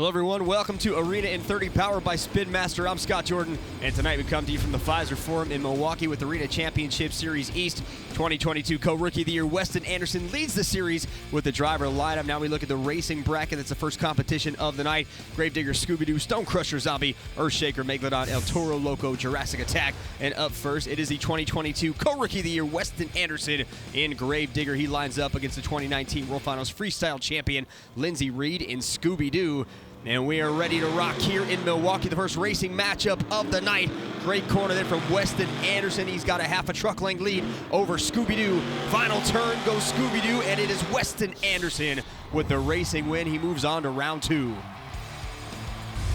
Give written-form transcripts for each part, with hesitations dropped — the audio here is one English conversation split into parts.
Hello everyone, welcome to Arena in 30 powered by Spin Master. I'm Scott Jordan, and tonight we come to you from the Fiserv Forum in Milwaukee with Arena Championship Series East 2022 Co-Rookie of the Year. Weston Anderson leads the series with the driver lineup. Now we look at the racing bracket. That's the first competition of the night. Gravedigger, Scooby-Doo, Stone Crusher, Zombie, Earthshaker, Megalodon, El Toro Loco, Jurassic Attack. And up first, it is the 2022 Co-Rookie of the Year, Weston Anderson in Gravedigger. He lines up against the 2019 World Finals Freestyle champion, Linsey in Scooby-Doo. And we are ready to rock here in Milwaukee. The first racing matchup of the night. Great corner there from Weston Anderson. He's got a half a truck length lead over Scooby-Doo. Final turn goes Scooby-Doo, and it is Weston Anderson with the racing win. He moves on to round two.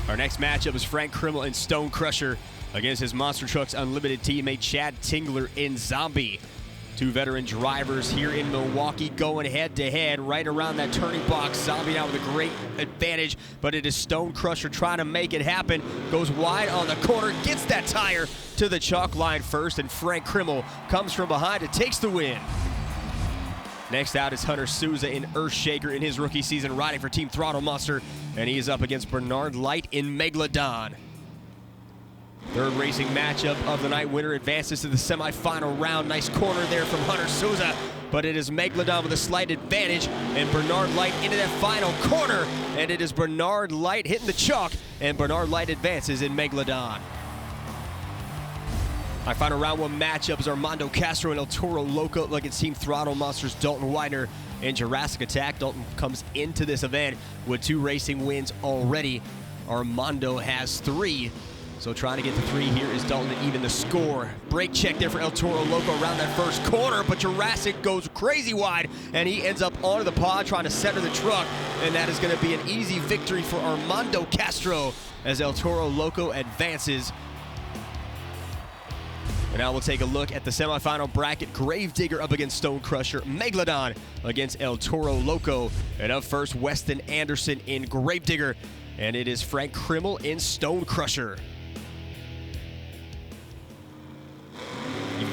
Our next matchup is Frank Krimmel and Stone Crusher against his Monster Trucks Unlimited teammate Chad Tingler in Zombie. Two veteran drivers here in Milwaukee going head-to-head right around that turning box. Zombie now with a great advantage, but it is Stone Crusher trying to make it happen. Goes wide on the corner, gets that tire to the chalk line first, and Frank Krimmel comes from behind and takes the win. Next out is Hunter Souza in Earthshaker in his rookie season, riding for Team Throttle Monster, and he is up against Bernard Light in Megalodon. Third racing matchup of the night. Winner advances to the semifinal round. Nice corner there from Hunter Souza, but it is Megalodon with a slight advantage, and Bernard Light into that final corner, and it is Bernard Light hitting the chalk, and Bernard Light advances in Megalodon. Our final round one matchup is Armando Castro and El Toro Loco against Team Throttle Monsters Dalton Widener and Jurassic Attack. Dalton comes into this event with 2 racing wins already. Armando has 3. So trying to get to 3 here is Dalton to even the score. Brake check there for El Toro Loco around that first corner, but Jurassic goes crazy wide, and he ends up onto the pod trying to center the truck, and that is going to be an easy victory for Armando Castro as El Toro Loco advances. And now we'll take a look at the semifinal bracket. Gravedigger up against Stone Crusher. Megalodon against El Toro Loco. And up first, Weston Anderson in Gravedigger, and it is Frank Krimmel in Stone Crusher.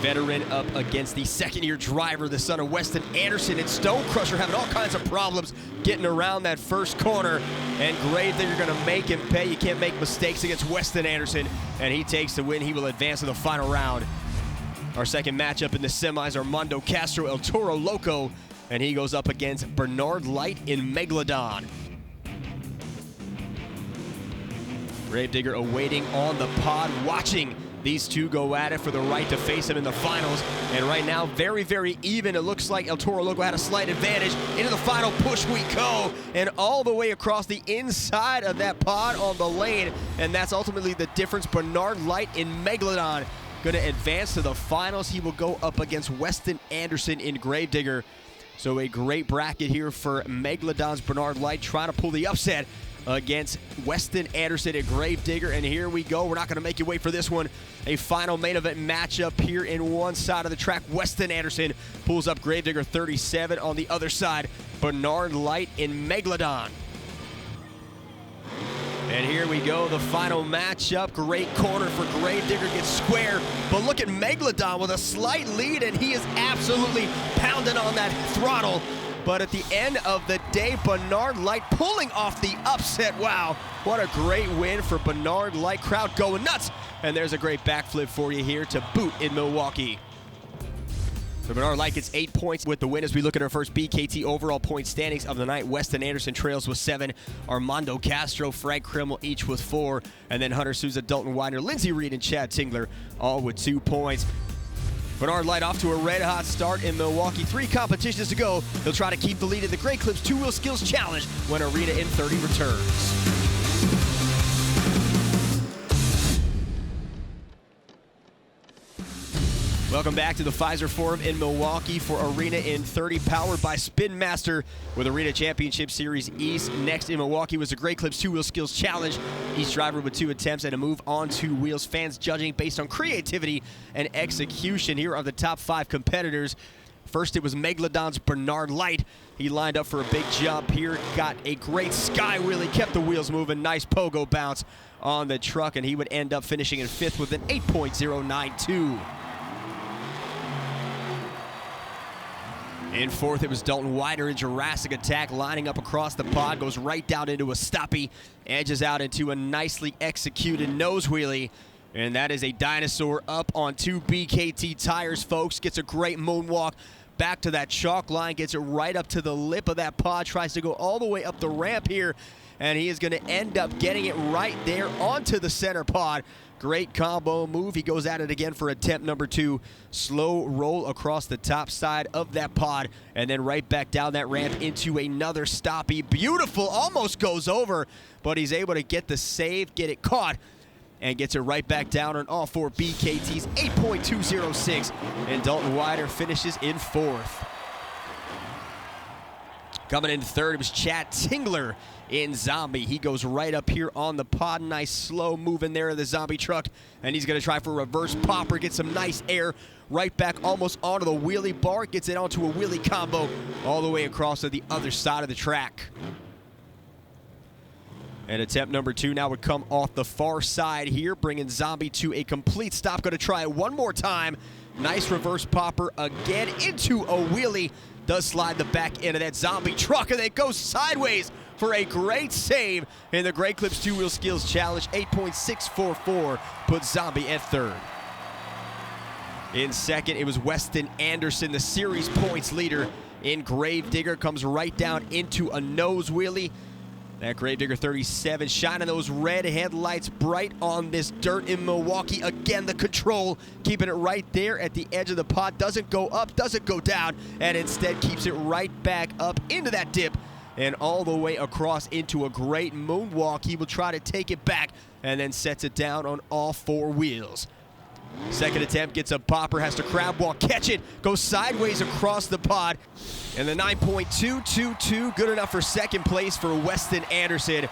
Veteran up against the second-year driver, the son of Weston Anderson, and Stone Crusher having all kinds of problems getting around that first corner, and Gravedigger going to make him pay. You can't make mistakes against Weston Anderson, and he takes the win. He will advance to the final round. Our second matchup in the semis, Armando Castro, El Toro Loco, and he goes up against Bernard Light in Megalodon. Gravedigger awaiting on the pod, watching these two go at it for the right to face him in the finals. And right now, very, very even. It looks like El Toro Loco had a slight advantage. Into the final push we go. And all the way across the inside of that pod on the lane. And that's ultimately the difference. Bernard Light in Megalodon going to advance to the finals. He will go up against Weston Anderson in Gravedigger. So a great bracket here for Megalodon's Bernard Light trying to pull the upset against Weston Anderson at Gravedigger. And here we go. We're not going to make you wait for this one. A final main event matchup here in one side of the track. Weston Anderson pulls up Gravedigger 37. On the other side, Bernard Light in Megalodon. And here we go, the final matchup. Great corner for Gravedigger, gets square. But look at Megalodon with a slight lead, and he is absolutely pounding on that throttle. But at the end of the day, Bernard Light pulling off the upset. Wow, what a great win for Bernard Light. Crowd going nuts. And there's a great backflip for you here to boot in Milwaukee. So Bernard Light gets 8 points with the win as we look at our first BKT overall point standings of the night. Weston Anderson trails with 7. Armando Castro, Frank Krimmel each with 4. And then Hunter Souza, Dalton Widener, Linsey and Chad Tingler all with 2 points. Bernard Light off to a red-hot start in Milwaukee. 3 competitions to go. He'll try to keep the lead in the Great Clips 2-Wheel Skills Challenge when Arena in 30 returns. Welcome back to the Fiserv Forum in Milwaukee for Arena in 30, powered by Spin Master with Arena Championship Series East. Next in Milwaukee was the Great Clips 2-Wheel Skills Challenge. Each driver with 2 attempts and a move on 2 wheels. Fans judging based on creativity and execution. Here are the top 5 competitors. First, it was Megalodon's Bernard Light. He lined up for a big jump here, got a great sky wheelie, kept the wheels moving, nice pogo bounce on the truck, and he would end up finishing in 5th with an 8.092. In fourth, it was Dalton Wider in Jurassic Attack, lining up across the pod, goes right down into a stoppie, edges out into a nicely executed nose wheelie. And that is a dinosaur up on 2 BKT tires, folks. Gets a great moonwalk back to that chalk line, gets it right up to the lip of that pod, tries to go all the way up the ramp here, and he is going to end up getting it right there onto the center pod. Great combo move. He goes at it again for attempt number 2. Slow roll across the top side of that pod, and then right back down that ramp into another stoppie. Beautiful, almost goes over, but he's able to get the save, get it caught, and gets it right back down on all 4 BKTs, 8.206, and Dalton Wider finishes in fourth. Coming in third, it was Chad Tingler in Zombie. He goes right up here on the pod. Nice slow move in there in the Zombie truck, and he's going to try for a reverse popper, get some nice air right back almost onto the wheelie bar, gets it onto a wheelie combo all the way across to the other side of the track. And attempt number 2 now would come off the far side here, bringing Zombie to a complete stop. Going to try it one more time. Nice reverse popper again into a wheelie. Does slide the back end of that Zombie truck, and then goes sideways for a great save in the Great Clips 2-Wheel Skills Challenge. 8.644 puts Zombie at third. In second, it was Weston Anderson, the series points leader in Gravedigger. Comes right down into a nose wheelie. That Gravedigger 37 shining those red headlights bright on this dirt in Milwaukee. Again, the control, keeping it right there at the edge of the pod. Doesn't go up, doesn't go down, and instead keeps it right back up into that dip and all the way across into a great moonwalk. He will try to take it back and then sets it down on all 4 wheels. Second attempt, gets a popper, has to crab walk, catch it, goes sideways across the pod. And the 9.222, good enough for second place for Weston Anderson.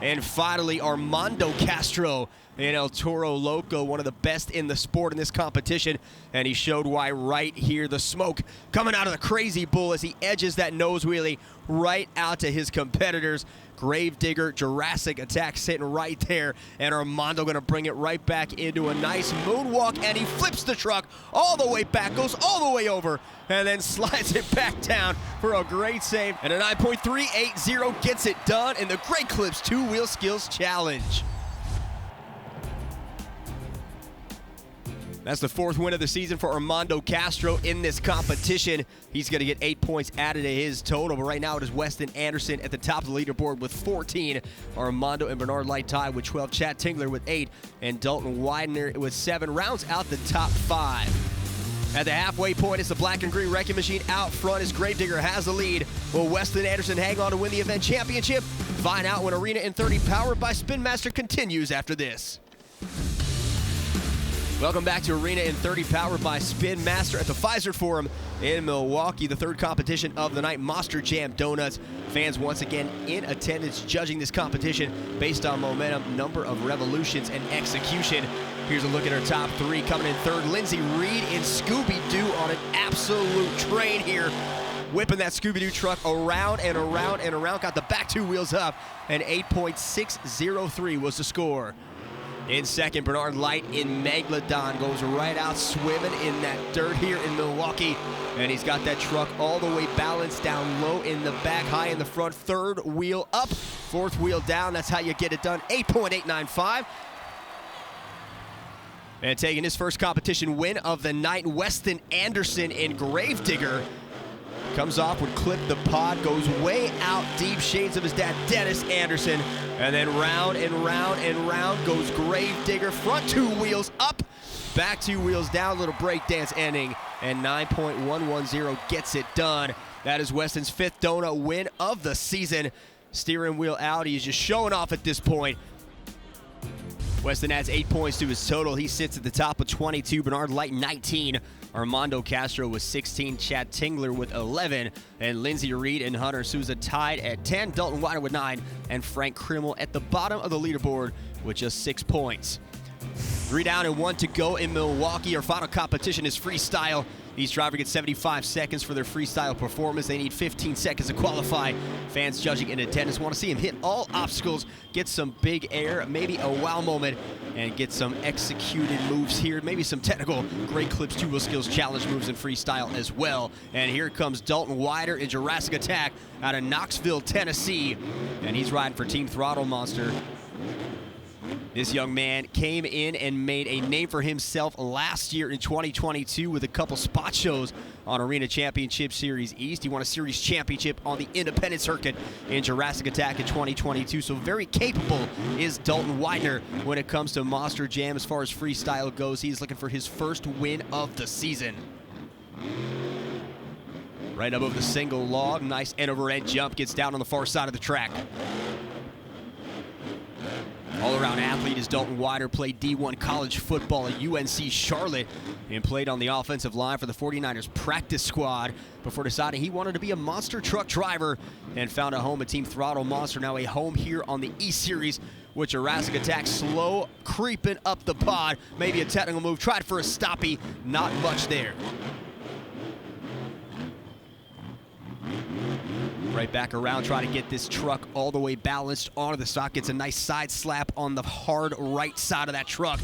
And finally, Armando Castro in El Toro Loco, one of the best in the sport in this competition. And he showed why right here. The smoke coming out of the Crazy Bull as he edges that nose wheelie right out to his competitors. Gravedigger, Jurassic Attack sitting right there, and Armando going to bring it right back into a nice moonwalk, and he flips the truck all the way back, goes all the way over, and then slides it back down for a great save. And a 9.380 gets it done in the Great Clips 2-Wheel Skills Challenge. That's the 4th win of the season for Armando Castro in this competition. He's going to get 8 points added to his total, but right now it is Weston Anderson at the top of the leaderboard with 14. Armando and Bernard Light tied with 12. Chad Tingler with 8, and Dalton Widener with 7. Rounds out the top 5. At the halfway point, it's the black and green wrecking machine out front as Gravedigger has the lead. Will Weston Anderson hang on to win the event championship? Find out when Arena in 30, powered by Spin Master, continues after this. Welcome back to Arena in 30, powered by Spin Master at the Fiserv Forum in Milwaukee. The 3rd competition of the night, Monster Jam Donuts. Fans once again in attendance judging this competition based on momentum, number of revolutions, and execution. Here's a look at our top 3. Coming in 3rd, Linsey Reed in Scooby-Doo on an absolute train here. Whipping that Scooby-Doo truck around and around and around. Got the back 2 wheels up, and 8.603 was the score. In second, Bernard Light in Megalodon goes right out swimming in that dirt here in Milwaukee. And he's got that truck all the way balanced down low in the back, high in the front. 3rd wheel up, 4th wheel down. That's how you get it done. 8.895. And taking his first competition win of the night, Weston Anderson in Gravedigger. Comes off, would clip the pod, goes way out deep, shades of his dad, Dennis Anderson. And then round and round and round goes Gravedigger. Front 2 wheels up, back 2 wheels down, little breakdance ending. And 9.110 gets it done. That is Weston's 5th donut win of the season. Steering wheel out, he's just showing off at this point. Weston adds 8 points to his total. He sits at the top with 22. Bernard Light 19. Armando Castro with 16. Chad Tingler with 11. And Linsey Reed and Hunter Souza tied at 10. Dalton Wider with 9. And Frank Krimmel at the bottom of the leaderboard with just 6 points. 3 down and 1 to go in Milwaukee. Our final competition is freestyle Each driver gets 75 seconds for their freestyle performance. They need 15 seconds to qualify. Fans judging in attendance want to see him hit all obstacles, get some big air, maybe a wow moment, and get some executed moves here. Maybe some technical great clips, two-wheel skills challenge moves in freestyle as well. And here comes Dalton Wider in Jurassic Attack out of Knoxville, Tennessee. And he's riding for Team Throttle Monster. This young man came in and made a name for himself last year in 2022 with a couple spot shows on Arena Championship Series East. He won a series championship on the independent circuit in Jurassic Attack in 2022. So very capable is Dalton Widener when it comes to Monster Jam. As far as freestyle goes, he's looking for his first win of the season. Right above the single log, nice end-over-end jump, gets down on the far side of the track. All-around athlete is Dalton Wider, played D1 college football at UNC Charlotte and played on the offensive line for the 49ers practice squad before deciding he wanted to be a monster truck driver and found a home at Team Throttle Monster, now a home here on the E-Series with Jurassic Attack slow creeping up the pod. Maybe a technical move, tried for a stoppie, not much there. Right back around, trying to get this truck all the way balanced onto the stock. Gets a nice side slap on the hard right side of that truck.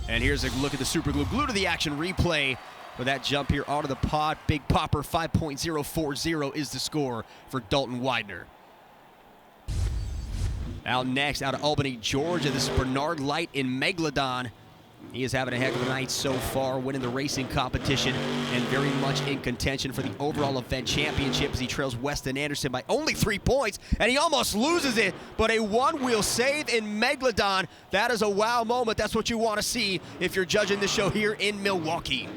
And here's a look at the super glue. Glue to the action replay for that jump here onto the pod. Big popper, 5.040 is the score for Dalton Widener. Out next, out of Albany, Georgia, this is Bernard Light in Megalodon. He is having a heck of a night so far, winning the racing competition and very much in contention for the overall event championship as he trails Weston Anderson by only 3 points, and he almost loses it, but a one-wheel save in Megalodon. That is a wow moment. That's what you want to see if you're judging the show here in Milwaukee.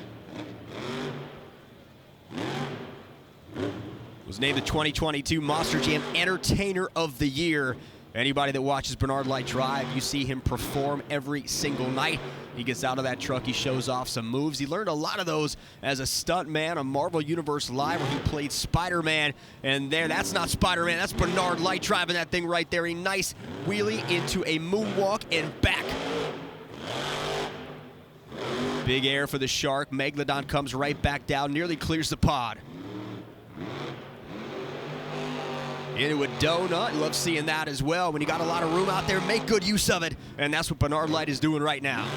Was named the 2022 Monster Jam Entertainer of the Year. Anybody that watches Bernard Light drive, you see him perform every single night. He gets out of that truck, he shows off some moves. He learned a lot of those as a stunt man on Marvel Universe Live where he played Spider-Man. And there, that's not Spider-Man, that's Bernard Light driving that thing right there. A nice wheelie into a moonwalk and back. Big air for the Shark. Megalodon comes right back down, nearly clears the pod. Into a donut. Love seeing that as well. When you got a lot of room out there, make good use of it. And that's what Bernard Light is doing right now.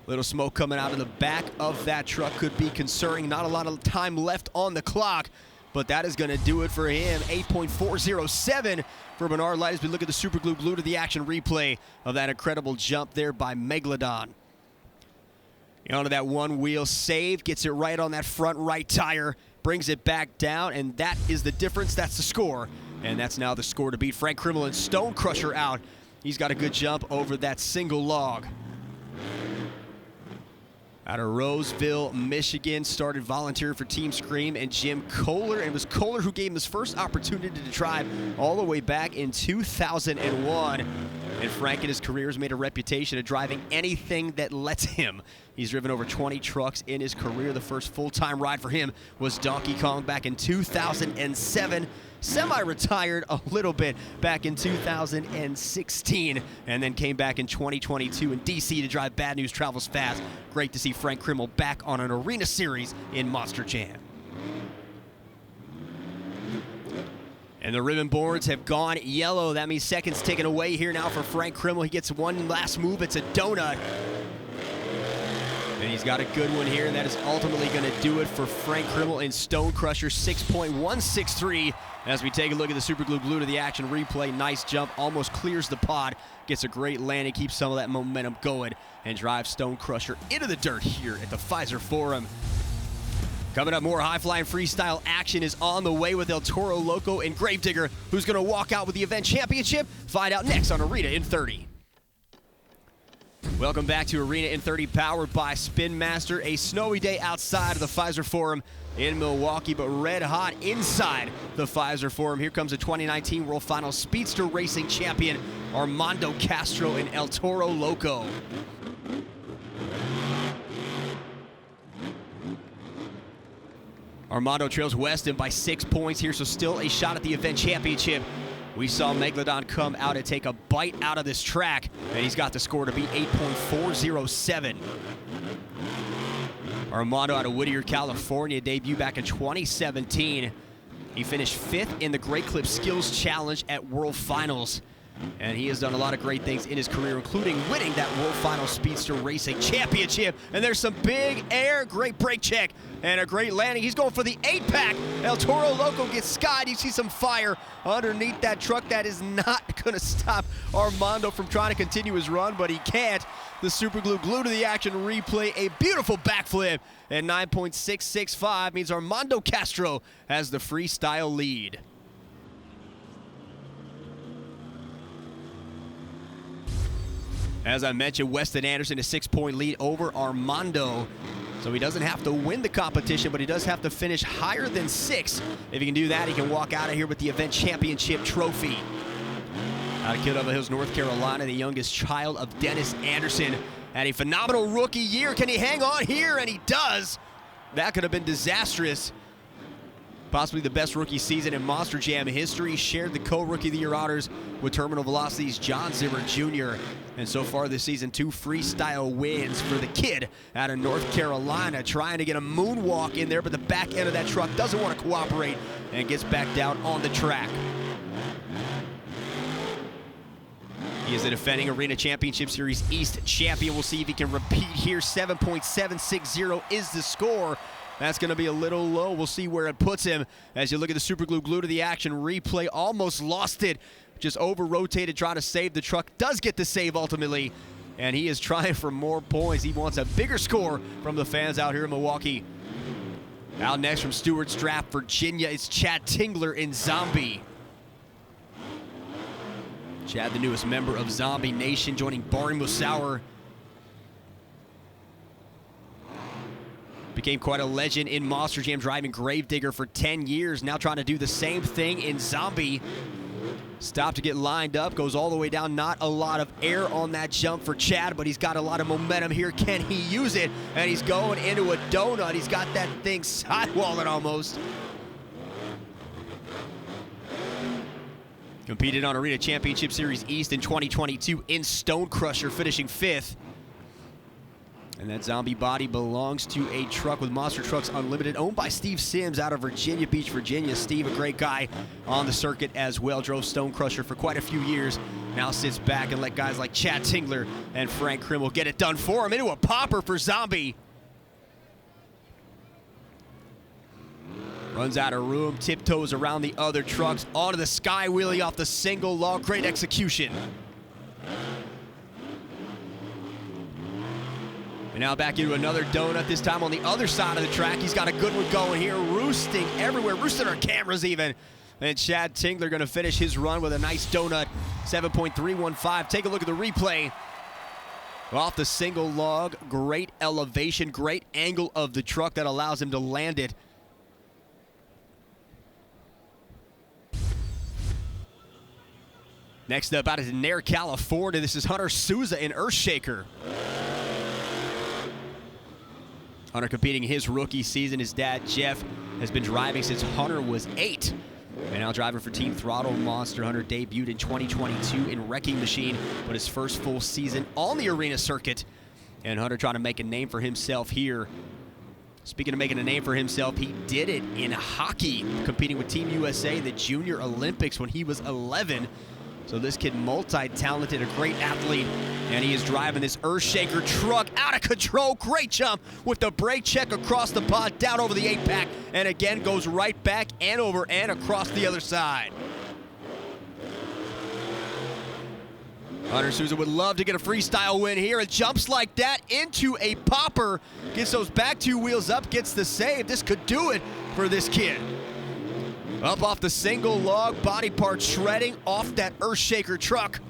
Little smoke coming out of the back of that truck could be concerning. Not a lot of time left on the clock, but that is going to do it for him. 8.407 for Bernard Light as we look at the super glue to the action replay of that incredible jump there by Megalodon. Onto that one wheel save, gets it right on that front right tire, brings it back down, and that is the difference. That's the score, and that's now the score to beat. Frank Krimmel and Stone Crusher out. He's got a good jump over that single log. Out of Roseville, Michigan, started volunteering for Team Scream and Jim Kohler, and it was Kohler who gave him his first opportunity to drive all the way back in 2001. And Frank in his career has made a reputation of driving anything that lets him. He's driven over 20 trucks in his career. The first full-time ride for him was Donkey Kong back in 2007. Semi-retired a little bit back in 2016, and then came back in 2022 in DC to drive Bad News Travels Fast. Great to see Frank Krimmel back on an arena series in Monster Jam. And the ribbon boards have gone yellow. That means seconds taken away here now for Frank Krimmel. He gets one last move. It's a donut. And he's got a good one here, and that is ultimately going to do it for Frank Krimmel in Stone Crusher. 6.163 as we take a look at the super glue to the action replay. Nice jump, almost clears the pod, gets a great landing, keeps some of that momentum going, and drives Stone Crusher into the dirt here at the Fiserv Forum. Coming up, more high-flying freestyle action is on the way with El Toro Loco and Gravedigger, who's going to walk out with the event championship. Find out next on Arena in 30. Welcome back to Arena in 30, powered by Spin Master. A snowy day outside of the Fiserv Forum in Milwaukee, but red hot inside the Fiserv Forum. Here comes the 2019 World Finals Speedster Racing Champion, Armando Castro and El Toro Loco. Armando trails Weston by 6 points here, so still a shot at the event championship. We saw Megalodon come out and take a bite out of this track, and he's got the score to be 8.407. Armando out of Whittier, California, debuted back in 2017. He finished 5th in the Great Clip Skills Challenge at World Finals. And he has done a lot of great things in his career, including winning that World Final Speedster Racing Championship. And there's some big air, great brake check, and a great landing. He's going for the 8-pack. El Toro Loco gets skied. You see some fire underneath that truck. That is not going to stop Armando from trying to continue his run, but he can't. The super glue glued to the action replay, a beautiful backflip, and 9.665 means Armando Castro has the freestyle lead. As I mentioned, Weston Anderson, a 6-point lead over Armando. So he doesn't have to win the competition, but he does have to finish higher than 6. If he can do that, he can walk out of here with the event championship trophy. Out of Kidova Hills, North Carolina, the youngest child of Dennis Anderson. Had a phenomenal rookie year. Can he hang on here? And he does. That could have been disastrous. Possibly the best rookie season in Monster Jam history. Shared the co-rookie of the year honors with Terminal Velocity's John Zimmer Jr. And so far this season, 2 freestyle wins for the kid out of North Carolina, trying to get a moonwalk in there, but the back end of that truck doesn't want to cooperate and gets back down on the track. He is the defending Arena Championship Series East champion. We'll see if he can repeat here. 7.760 is the score. That's going to be a little low. We'll see where it puts him. As you look at the super glue glued to the action replay, almost lost it. Just over-rotated, trying to save the truck. Does get the save ultimately. And he is trying for more points. He wants a bigger score from the fans out here in Milwaukee. Out next from Stewart's Draft, Virginia, it's Chad Tingler in Zombie. Chad, the newest member of Zombie Nation, joining Barney Musauer. Became quite a legend in Monster Jam, driving Gravedigger for 10 years. Now trying to do the same thing in Zombie. Stop to get lined up, goes all the way down. Not a lot of air on that jump for Chad, but he's got a lot of momentum here. Can he use it? And he's going into a donut. He's got that thing sidewalling almost. Competed on Arena Championship Series East in 2022 in Stone Crusher, finishing 5th. And that zombie body belongs to a truck with Monster Trucks Unlimited, owned by Steve Sims out of Virginia Beach, Virginia. Steve, a great guy on the circuit as well. Drove Stone Crusher for quite a few years. Now sits back and let guys like Chad Tingler and Frank Krimmel get it done for him. Into a popper for Zombie. Runs out of room, tiptoes around the other trucks, onto the sky wheelie off the single log. Great execution. And now back into another donut, this time on the other side of the track. He's got a good one going here, roosting everywhere, roosting our cameras even. And Chad Tingler going to finish his run with a nice donut, 7.315. Take a look at the replay. Off the single log, great elevation, great angle of the truck that allows him to land it. Next up, out of Nair, California, this is Hunter Souza in Earthshaker. Hunter competing his rookie season. His dad, Jeff, has been driving since Hunter was 8. And now driving for Team Throttle Monster. Hunter debuted in 2022 in Wrecking Machine, but his first full season on the arena circuit. And Hunter trying to make a name for himself here. Speaking of making a name for himself, he did it in hockey, competing with Team USA, the Junior Olympics, when he was 11. So this kid, multi-talented, a great athlete, and he is driving this Earthshaker truck out of control. Great jump with the brake check across the pod, down over the 8-pack, and again goes right back and over and across the other side. Hunter Souza would love to get a freestyle win here, and jumps like that into a popper. Gets those back 2 wheels up, gets the save. This could do it for this kid. Up off the single log, body part shredding off that Earthshaker truck.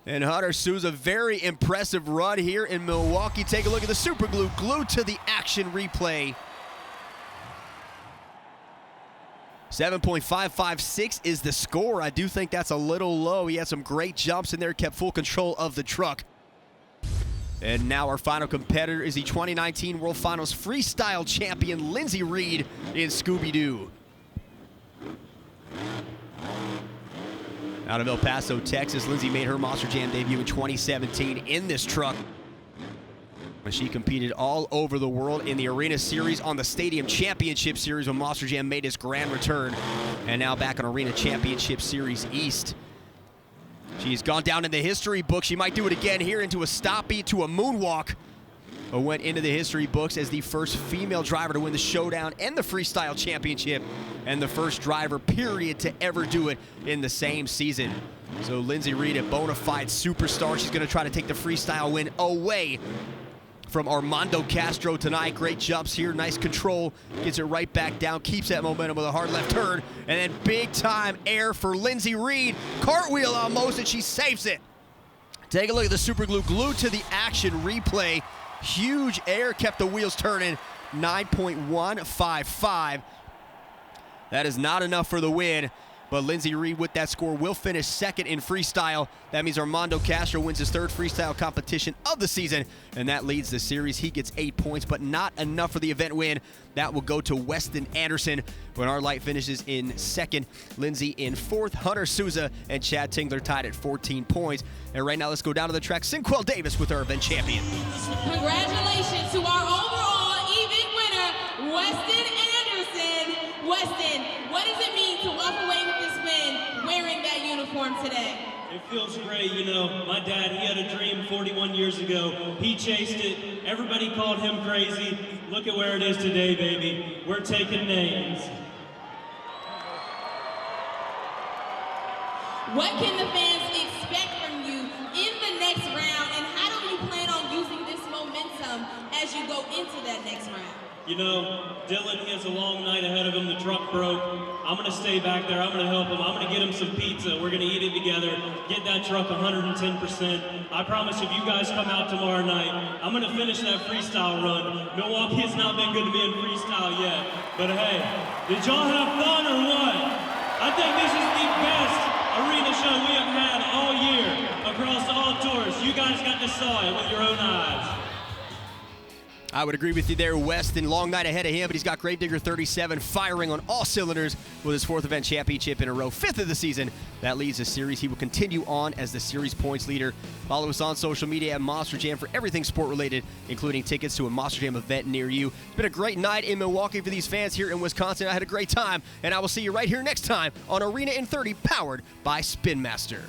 And Hunter Souza, very impressive run here in Milwaukee. Take a look at the super glue glued to the action replay. 7.556 is the score. I do think that's a little low. He had some great jumps in there, kept full control of the truck. And now our final competitor is the 2019 World Finals Freestyle Champion, Linsey Reed in Scooby-Doo. Out of El Paso, Texas, Linsey made her Monster Jam debut in 2017 in this truck. She competed all over the world in the Arena Series, on the Stadium Championship Series when Monster Jam made his grand return, and now back on Arena Championship Series East. She's gone down in the history book. She might do it again here, into a stoppie to a moonwalk, but went into the history books as the first female driver to win the Showdown and the Freestyle Championship, and the first driver, period, to ever do it in the same season. So Linsey Reed, a bona fide superstar. She's going to try to take the freestyle win away from Armando Castro tonight. Great jumps here, nice control, gets it right back down, keeps that momentum with a hard left turn, and then big time air for Linsey Reed. Cartwheel almost, and she saves it. Take a look at the super glue, glued to the action replay. Huge air, kept the wheels turning. 9.155. That is not enough for the win, but Linsey Reed with that score will finish second in freestyle. That means Armando Castro wins his third freestyle competition of the season, and that leads the series. He gets 8 points, but not enough for the event win. That will go to Weston Anderson when our light finishes in second. Linsey in fourth. Hunter Souza and Chad Tingler tied at 14 points. And right now, let's go down to the track. Sinquel Davis with our event champion. Congratulations to our overall event winner, Weston Anderson. Weston, what does it mean to walk away with this win wearing that uniform today? It feels great. You know, my dad, he had a dream 41 years ago. He chased it. Everybody called him crazy. Look at where it is today, baby. We're taking names. What can the fans expect from you in the next round, and how do you plan on using this momentum as you go into that next round? You know, Dylan, he has a long night ahead of him. The truck broke. I'm going to stay back there. I'm going to help him. I'm going to get him some pizza. We're going to eat it together. Get that truck 110%. I promise if you guys come out tomorrow night, I'm going to finish that freestyle run. Milwaukee has not been good to me in freestyle yet. But hey, did y'all have fun or what? I think this is the best arena show we have had all year across all tours. You guys got to saw it with your own eyes. I would agree with you there, Weston. Long night ahead of him, but he's got Gravedigger 37 firing on all cylinders with his fourth event championship in a row, fifth of the season. That leads the series. He will continue on as the series points leader. Follow us on social media at Monster Jam for everything sport related, including tickets to a Monster Jam event near you. It's been a great night in Milwaukee for these fans here in Wisconsin. I had a great time, and I will see you right here next time on Arena in 30, powered by Spin Master.